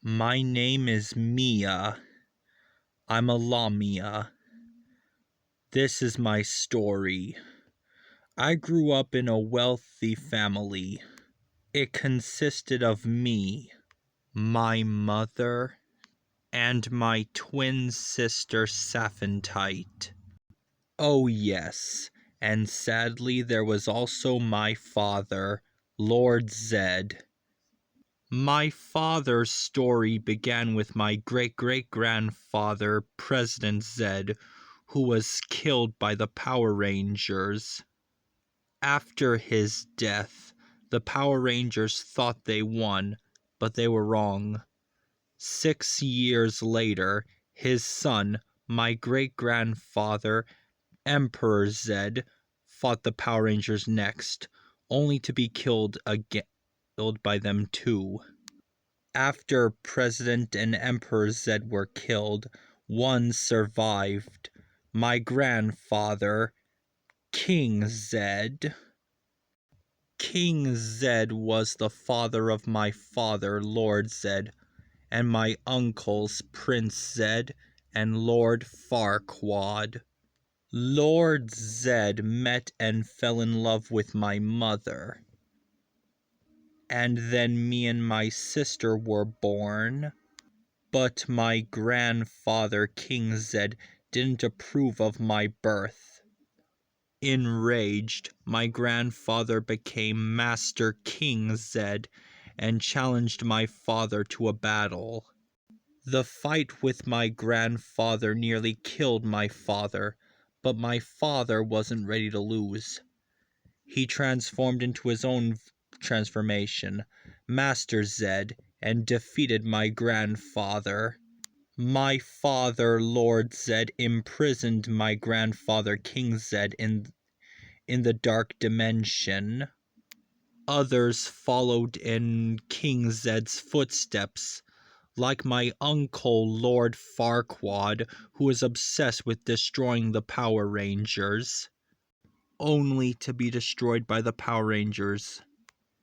My name is Miia. I'm a Lamia. This is my story. I grew up in a wealthy family. It consisted of me, my mother, and my twin sister Saphantite. Oh yes, and sadly there was also my father, Lord Zed. My father's story began with my great-great-grandfather, President Zed, who was killed by the Power Rangers. After his death, the Power Rangers thought they won, but they were wrong. 6 years later, his son, my great-grandfather, Emperor Zed, fought the Power Rangers next, only to be killed by them too. After President and Emperor Zed were killed, one survived. My grandfather, King Zed. King Zed was the father of my father, Lord Zed, and my uncles, Prince Zed and Lord Farquaad. Lord Zed met and fell in love with my mother. And then me and my sister were born. But my grandfather, King Zed, didn't approve of my birth. Enraged, my grandfather became Master King Zed and challenged my father to a battle. The fight with my grandfather nearly killed my father, but my father wasn't ready to lose. He transformed into his own transformation, Master Zed, and defeated my grandfather. My father, Lord Zed, imprisoned my grandfather, King Zed, in the dark dimension. Others followed in King Zed's footsteps, like my uncle, Lord Farquaad, who was obsessed with destroying the Power Rangers, only to be destroyed by the Power Rangers.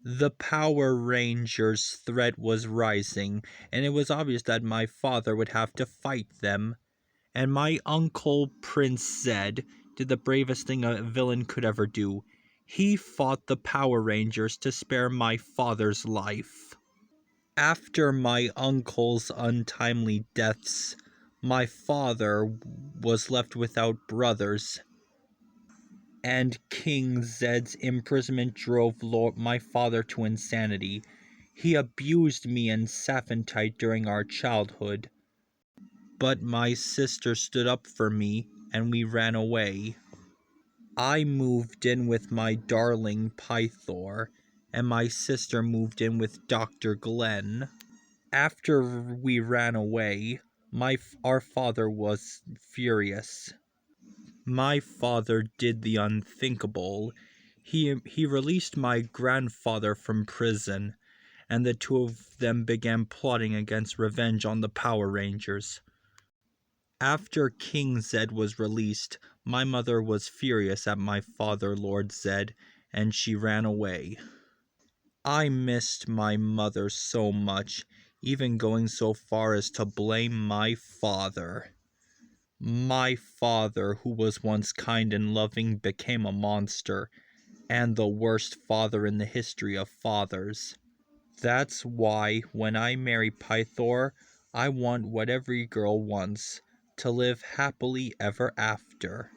The Power Rangers' threat was rising, and it was obvious that my father would have to fight them. And my uncle, Prince Zed, did the bravest thing a villain could ever do. He fought the Power Rangers to spare my father's life. After my uncle's untimely deaths, my father was left without brothers, and King Zed's imprisonment drove my father to insanity. He abused me and Saphantite during our childhood. But my sister stood up for me, and we ran away. I moved in with my darling Pythor, and my sister moved in with Dr. Glenn. After we ran away, our father was furious. My father did the unthinkable. He released my grandfather from prison, and the two of them began plotting against revenge on the Power Rangers. After King Zed was released, my mother was furious at my father, Lord Zed, and she ran away. I missed my mother so much, even going so far as to blame my father. My father, who was once kind and loving, became a monster, and the worst father in the history of fathers. That's why, when I marry Pythor, I want what every girl wants, to live happily ever after.